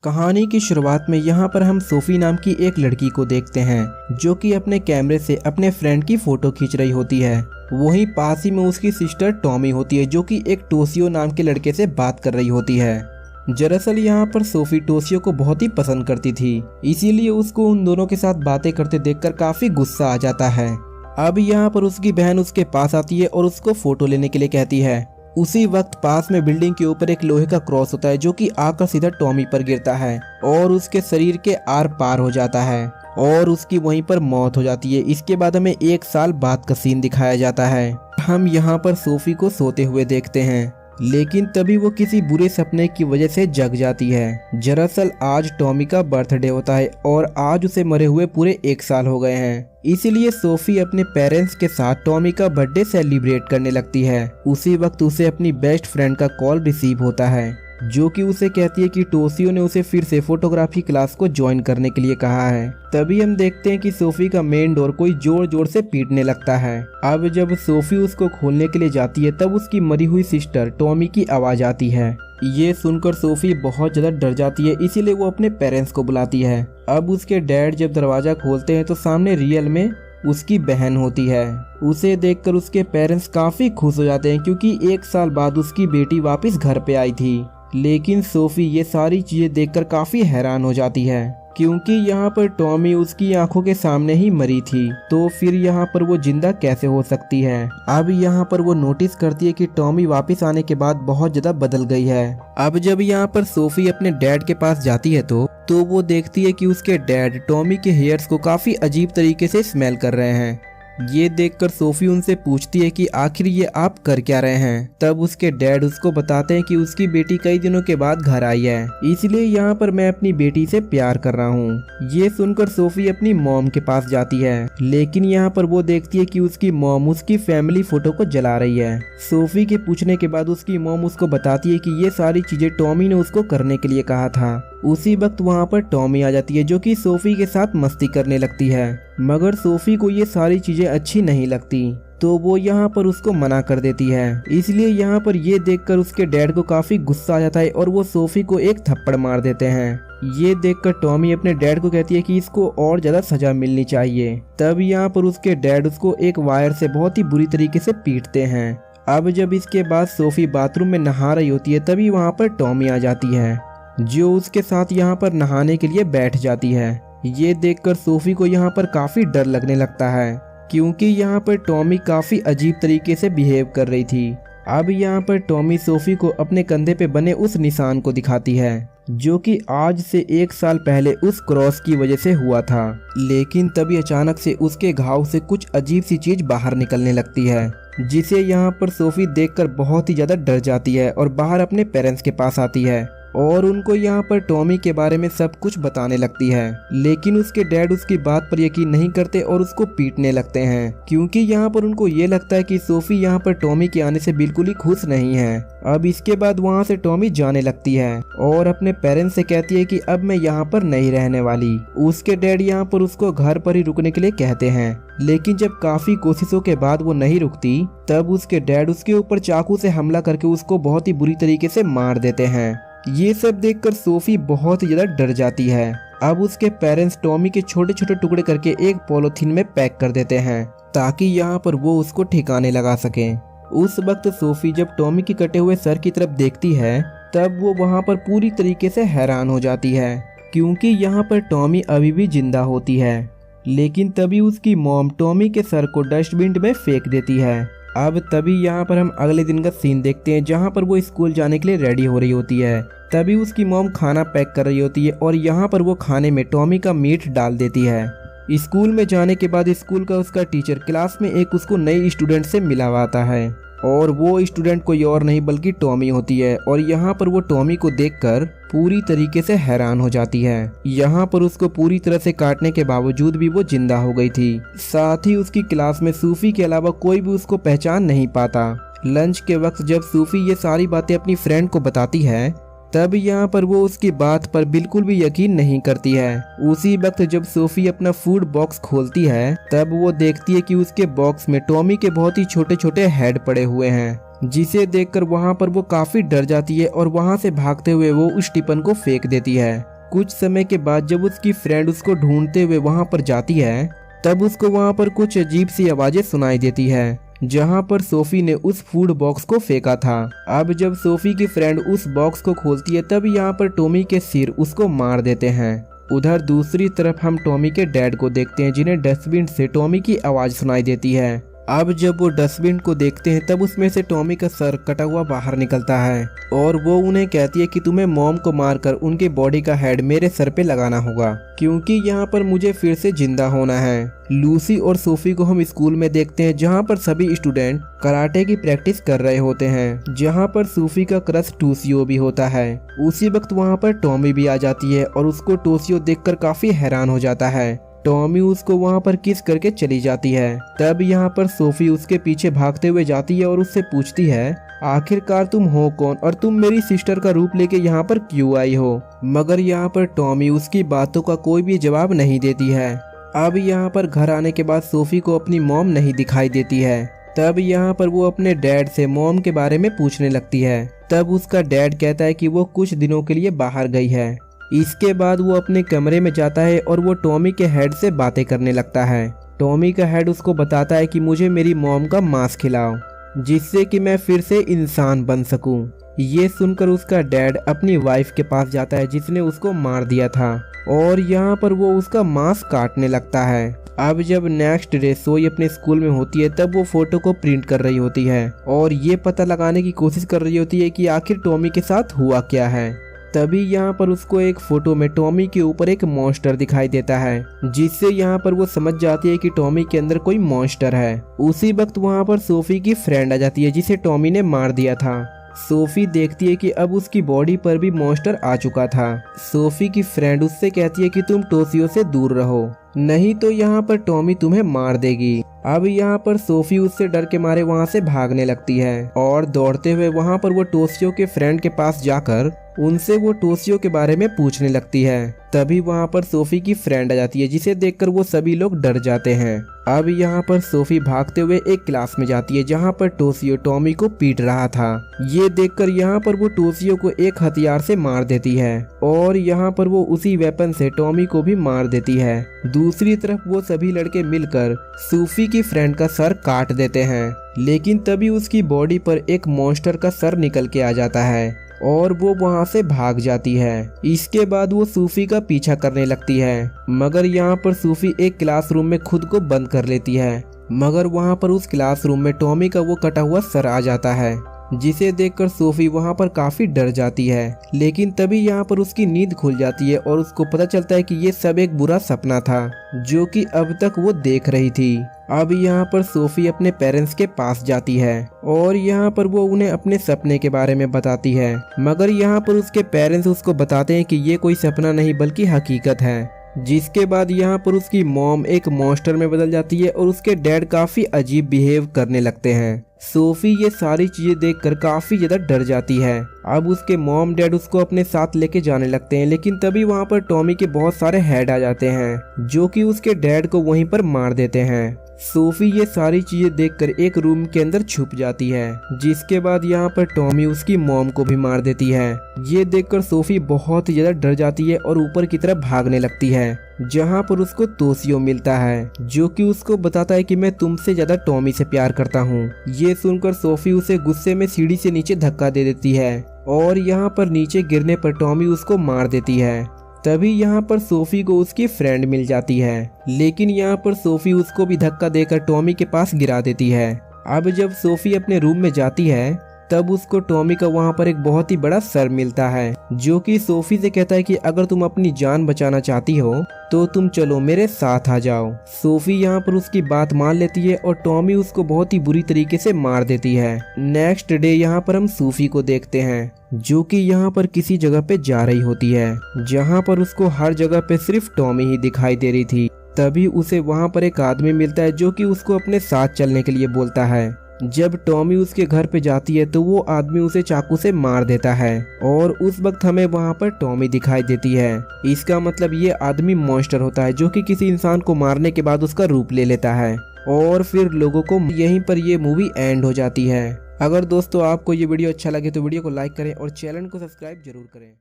कहानी की शुरुआत में यहाँ पर हम सोफी नाम की एक लड़की को देखते हैं जो कि अपने कैमरे से अपने फ्रेंड की फोटो खींच रही होती है। वहीं पास ही में उसकी सिस्टर टॉमी होती है जो कि एक टोसियो नाम के लड़के से बात कर रही होती है। दरअसल यहाँ पर सोफी टोसियो को बहुत ही पसंद करती थी, इसीलिए उसको उन दोनों के साथ बातें करते देखकर काफी गुस्सा आ जाता है। अब यहाँ पर उसकी बहन उसके पास आती है और उसको फोटो लेने के लिए कहती है। उसी वक्त पास में बिल्डिंग के ऊपर एक लोहे का क्रॉस होता है जो कि आकर सीधा टॉमी पर गिरता है और उसके शरीर के आर पार हो जाता है और उसकी वहीं पर मौत हो जाती है। इसके बाद हमें 1 साल बाद का सीन दिखाया जाता है। हम यहाँ पर सोफी को सोते हुए देखते हैं, लेकिन तभी वो किसी बुरे सपने की वजह से जग जाती है। दरअसल आज टॉमी का बर्थडे होता है और आज उसे मरे हुए पूरे 1 साल हो गए हैं। इसीलिए सोफी अपने पेरेंट्स के साथ टॉमी का बर्थडे सेलिब्रेट करने लगती है। उसी वक्त उसे अपनी बेस्ट फ्रेंड का कॉल रिसीव होता है जो कि उसे कहती है कि टोसियो ने उसे फिर से फोटोग्राफी क्लास को ज्वाइन करने के लिए कहा है। तभी हम देखते हैं कि सोफी का मेन डोर कोई जोर जोर से पीटने लगता है। अब जब सोफी उसको खोलने के लिए जाती है तब उसकी मरी हुई सिस्टर टॉमी की आवाज आती है। ये सुनकर सोफी बहुत ज्यादा डर जाती है, इसीलिए वो अपने पेरेंट्स को बुलाती है। अब उसके डैड जब दरवाजा खोलते हैं तो सामने रियल में उसकी बहन होती है। उसे देखकर उसके पेरेंट्स काफी खुश हो जाते हैं क्योंकि 1 साल बाद उसकी बेटी वापस घर पे आई थी। लेकिन सोफी ये सारी चीजें देखकर काफी हैरान हो जाती है क्योंकि यहाँ पर टॉमी उसकी आंखों के सामने ही मरी थी, तो फिर यहाँ पर वो जिंदा कैसे हो सकती है। अब यहाँ पर वो नोटिस करती है कि टॉमी वापस आने के बाद बहुत ज्यादा बदल गई है। अब जब यहाँ पर सोफी अपने डैड के पास जाती है तो वो देखती है कि उसके डैड टॉमी के हेयर्स को काफी अजीब तरीके से स्मेल कर रहे हैं। ये देखकर सोफी उनसे पूछती है कि आखिर ये आप कर क्या रहे हैं। तब उसके डैड उसको बताते हैं कि उसकी बेटी कई दिनों के बाद घर आई है, इसलिए यहाँ पर मैं अपनी बेटी से प्यार कर रहा हूँ। ये सुनकर सोफी अपनी मॉम के पास जाती है, लेकिन यहाँ पर वो देखती है कि उसकी मॉम उसकी फैमिली फोटो को जला रही है। सोफी के पूछने के बाद उसकी मॉम उसको बताती है कि ये सारी चीजें टॉमी ने उसको करने के लिए कहा था। उसी वक्त वहाँ पर टॉमी आ जाती है जो कि सोफी के साथ मस्ती करने लगती है, मगर सोफी को ये सारी चीजें अच्छी नहीं लगती, तो वो यहाँ पर उसको मना कर देती है। इसलिए यहाँ पर ये देखकर उसके डैड को काफी गुस्सा आ जाता है और वो सोफी को एक थप्पड़ मार देते हैं। ये देखकर टॉमी अपने डैड को कहती है कि इसको और ज्यादा सजा मिलनी चाहिए। तब यहाँ पर उसके डैड उसको एक वायर से बहुत ही बुरी तरीके से पीटते हैं। अब जब इसके बाद सोफी बाथरूम में नहा रही होती है तभी वहाँ पर टॉमी आ जाती है जो उसके साथ यहाँ पर नहाने के लिए बैठ जाती है। ये देखकर सोफी को यहाँ पर काफी डर लगने लगता है क्योंकि यहाँ पर टॉमी काफी अजीब तरीके से बिहेव कर रही थी। अब यहाँ पर टॉमी सोफी को अपने कंधे पे बने उस निशान को दिखाती है जो कि आज से 1 साल पहले उस क्रॉस की वजह से हुआ था। लेकिन तभी अचानक से उसके घाव से कुछ अजीब सी चीज बाहर निकलने लगती है, जिसे यहाँ पर सोफी देखकर बहुत ही ज्यादा डर जाती है और बाहर अपने पेरेंट्स के पास आती है और उनको यहाँ पर टॉमी के बारे में सब कुछ बताने लगती है। लेकिन उसके डैड उसकी बात पर यकीन नहीं करते और उसको पीटने लगते हैं क्योंकि यहाँ पर उनको ये लगता है कि सोफी यहाँ पर टॉमी के आने से बिल्कुल ही खुश नहीं है। अब इसके बाद वहाँ से टॉमी जाने लगती है और अपने पेरेंट्स से कहती है कि अब मैं यहाँ पर नहीं रहने वाली। उसके डैड यहाँ पर उसको घर पर ही रुकने के लिए कहते हैं, लेकिन जब काफी कोशिशों के बाद वो नहीं रुकती तब उसके डैड उसके ऊपर चाकू से हमला करके उसको बहुत ही बुरी तरीके से मार देते हैं। ये सब देखकर सोफी बहुत ही ज्यादा डर जाती है। अब उसके पेरेंट्स टॉमी के छोटे छोटे टुकड़े करके एक पॉलीथीन में पैक कर देते हैं ताकि यहाँ पर वो उसको ठिकाने लगा सकें। उस वक्त सोफी जब टॉमी के कटे हुए सर की तरफ देखती है तब वो वहाँ पर पूरी तरीके से हैरान हो जाती है क्योंकि यहाँ पर टॉमी अभी भी जिंदा होती है। लेकिन तभी उसकी मॉम टॉमी के सर को डस्टबिन में फेंक देती है। अब तभी यहाँ पर हम अगले दिन का सीन देखते हैं जहाँ पर वो स्कूल जाने के लिए रेडी हो रही होती है। तभी उसकी मॉम खाना पैक कर रही होती है और यहाँ पर वो खाने में टॉमी का मीट डाल देती है। स्कूल में जाने के बाद स्कूल का उसका टीचर क्लास में एक उसको नई स्टूडेंट से मिलवाता है और वो स्टूडेंट कोई और नहीं बल्कि टॉमी होती है। और यहाँ पर वो टॉमी को देखकर पूरी तरीके से हैरान हो जाती है। यहाँ पर उसको पूरी तरह से काटने के बावजूद भी वो जिंदा हो गई थी। साथ ही उसकी क्लास में सूफी के अलावा कोई भी उसको पहचान नहीं पाता। लंच के वक्त जब सूफी ये सारी बातें अपनी फ्रेंड को बताती है तब यहाँ पर वो उसकी बात पर बिल्कुल भी यकीन नहीं करती है। उसी वक्त जब सोफी अपना फूड बॉक्स खोलती है तब वो देखती है कि उसके बॉक्स में टॉमी के बहुत ही छोटे छोटे हेड पड़े हुए हैं, जिसे देखकर वहाँ पर वो काफी डर जाती है और वहाँ से भागते हुए वो उस टिफिन को फेंक देती है। कुछ समय के बाद जब उसकी फ्रेंड उसको ढूंढते हुए वहां पर जाती है, तब उसको वहां पर कुछ अजीब सी आवाजें सुनाई देती है, जहां पर सोफी ने उस फूड बॉक्स को फेंका था। अब जब सोफी की फ्रेंड उस बॉक्स को खोलती है, तब यहाँ पर टॉमी के सिर उसको मार देते हैं। उधर दूसरी तरफ हम टॉमी के डैड को देखते हैं, जिन्हें डस्टबिन से टॉमी की आवाज सुनाई देती है। अब जब वो डस्टबिन को देखते हैं, तब उसमें से टॉमी का सर कटा हुआ बाहर निकलता है और वो उन्हें कहती है कि तुम्हें मॉम को मारकर उनके बॉडी का हेड मेरे सर पे लगाना होगा, क्योंकि यहाँ पर मुझे फिर से जिंदा होना है। लूसी और सोफी को हम स्कूल में देखते हैं, जहाँ पर सभी स्टूडेंट कराटे की प्रैक्टिस कर रहे होते हैं, जहाँ पर सोफी का क्रश टोशियो भी होता है। उसी वक्त वहाँ पर टॉमी भी आ जाती है और उसको टोशियो देखकर काफी हैरान हो जाता है। टॉमी उसको वहां पर किस करके चली जाती है। तब यहाँ पर सोफी उसके पीछे भागते हुए जाती है और उससे पूछती है, आखिरकार तुम हो कौन और तुम मेरी सिस्टर का रूप लेके यहाँ पर क्यों आई हो। मगर यहाँ पर टॉमी उसकी बातों का कोई भी जवाब नहीं देती है। अब यहाँ पर घर आने के बाद सोफी को अपनी मॉम नहीं दिखाई देती है। तब यहाँ पर वो अपने डैड से मॉम के बारे में पूछने लगती है। तब उसका डैड कहता है कि वो कुछ दिनों के लिए बाहर गई है। इसके बाद वो अपने कमरे में जाता है और वो टॉमी के हेड से बातें करने लगता है। टॉमी का हेड उसको बताता है कि मुझे मेरी मॉम का मांस खिलाओ, जिससे कि मैं फिर से इंसान बन सकूं। ये सुनकर उसका डैड अपनी वाइफ के पास जाता है, जिसने उसको मार दिया था, और यहाँ पर वो उसका मांस काटने लगता है। अब जब नेक्स्ट डे सोई अपने स्कूल में होती है, तब वो फोटो को प्रिंट कर रही होती है और ये पता लगाने की कोशिश कर रही होती है कि आखिर टॉमी के साथ हुआ क्या है। तभी यहाँ पर उसको एक फोटो में टॉमी के ऊपर एक मॉन्स्टर दिखाई देता है, जिससे यहाँ पर वो समझ जाती है कि टॉमी के अंदर कोई मॉन्स्टर है। उसी वक्त वहाँ पर सोफी की फ्रेंड आ जाती है, जिसे टॉमी ने मार दिया था। सोफी देखती है कि अब उसकी बॉडी पर भी मॉन्स्टर आ चुका था। सोफी की फ्रेंड उससे कहती है कि तुम टोशियो से दूर रहो, नहीं तो यहाँ पर टॉमी तुम्हें मार देगी। अब यहाँ पर सोफी उससे डर के मारे वहाँ से भागने लगती है और दौड़ते हुए वहाँ पर वो टोशियो के फ्रेंड के पास जाकर उनसे वो टोशियो के बारे में पूछने लगती है। तभी वहाँ पर सोफी की फ्रेंड आ जाती है, जिसे देखकर वो सभी लोग डर जाते हैं। अब यहाँ पर सोफी भागते हुए एक क्लास में जाती है, जहाँ पर टोशियो टॉमी को पीट रहा था। ये देखकर यहाँ पर वो टोशियो को एक हथियार से मार देती है और यहाँ पर वो उसी वेपन से टॉमी को भी मार देती है। दूसरी तरफ वो सभी लड़के मिलकर सोफी की फ्रेंड का सर काट देते हैं, लेकिन तभी उसकी बॉडी पर एक मॉन्स्टर का सर निकल के आ जाता है और वो वहां से भाग जाती है। इसके बाद वो सूफी का पीछा करने लगती है, मगर यहाँ पर सूफी एक क्लासरूम में खुद को बंद कर लेती है। मगर वहाँ पर उस क्लासरूम में टॉमी का वो कटा हुआ सर आ जाता है, जिसे देखकर सोफी वहाँ पर काफी डर जाती है। लेकिन तभी यहाँ पर उसकी नींद खुल जाती है और उसको पता चलता है कि ये सब एक बुरा सपना था, जो कि अब तक वो देख रही थी। अब यहाँ पर सोफी अपने पेरेंट्स के पास जाती है और यहाँ पर वो उन्हें अपने सपने के बारे में बताती है, मगर यहाँ पर उसके पेरेंट्स उसको बताते हैं कि ये कोई सपना नहीं बल्कि हकीकत है। जिसके बाद यहाँ पर उसकी मॉम एक मॉन्स्टर में बदल जाती है और उसके डैड काफी अजीब बिहेव करने लगते हैं। सोफी ये सारी चीजें देखकर काफी ज्यादा डर जाती है। अब उसके मॉम डैड उसको अपने साथ लेके जाने लगते हैं, लेकिन तभी वहाँ पर टॉमी के बहुत सारे हेड आ जाते हैं, जो कि उसके डैड को वहीं पर मार देते हैं। सोफी ये सारी चीजें देखकर एक रूम के अंदर छुप जाती है, जिसके बाद यहाँ पर टॉमी उसकी मॉम को भी मार देती है। ये देखकर सोफी बहुत ही ज्यादा डर जाती है और ऊपर की तरफ भागने लगती है, जहाँ पर उसको तोशियो मिलता है, जो कि उसको बताता है कि मैं तुमसे ज्यादा टॉमी से प्यार करता हूँ। ये सुनकर सोफी उसे गुस्से में सीढ़ी से नीचे धक्का दे देती है और यहाँ पर नीचे गिरने पर टॉमी उसको मार देती है। तभी यहाँ पर सोफी को उसकी फ्रेंड मिल जाती है, लेकिन यहाँ पर सोफी उसको भी धक्का देकर टॉमी के पास गिरा देती है। अब जब सोफी अपने रूम में जाती है, तब उसको टॉमी का वहाँ पर एक बहुत ही बड़ा सर मिलता है, जो कि सोफी से कहता है कि अगर तुम अपनी जान बचाना चाहती हो तो तुम चलो मेरे साथ आ जाओ। सोफी यहाँ पर उसकी बात मान लेती है और टॉमी उसको बहुत ही बुरी तरीके से मार देती है। नेक्स्ट डे यहाँ पर हम सोफी को देखते हैं, जो कि यहाँ पर किसी जगह पे जा रही होती है, जहाँ पर उसको हर जगह पे सिर्फ टॉमी ही दिखाई दे रही थी। तभी उसे वहाँ पर एक आदमी मिलता है, जो कि उसको अपने साथ चलने के लिए बोलता है। जब टॉमी उसके घर पे जाती है तो वो आदमी उसे चाकू से मार देता है और उस वक्त हमें वहाँ पर टॉमी दिखाई देती है। इसका मतलब ये आदमी मॉन्स्टर होता है, जो कि किसी इंसान को मारने के बाद उसका रूप ले लेता है और फिर लोगों को यहीं पर ये मूवी एंड हो जाती है। अगर दोस्तों आपको ये वीडियो अच्छा लगे तो वीडियो को लाइक करें और चैनल को सब्सक्राइब जरूर करें।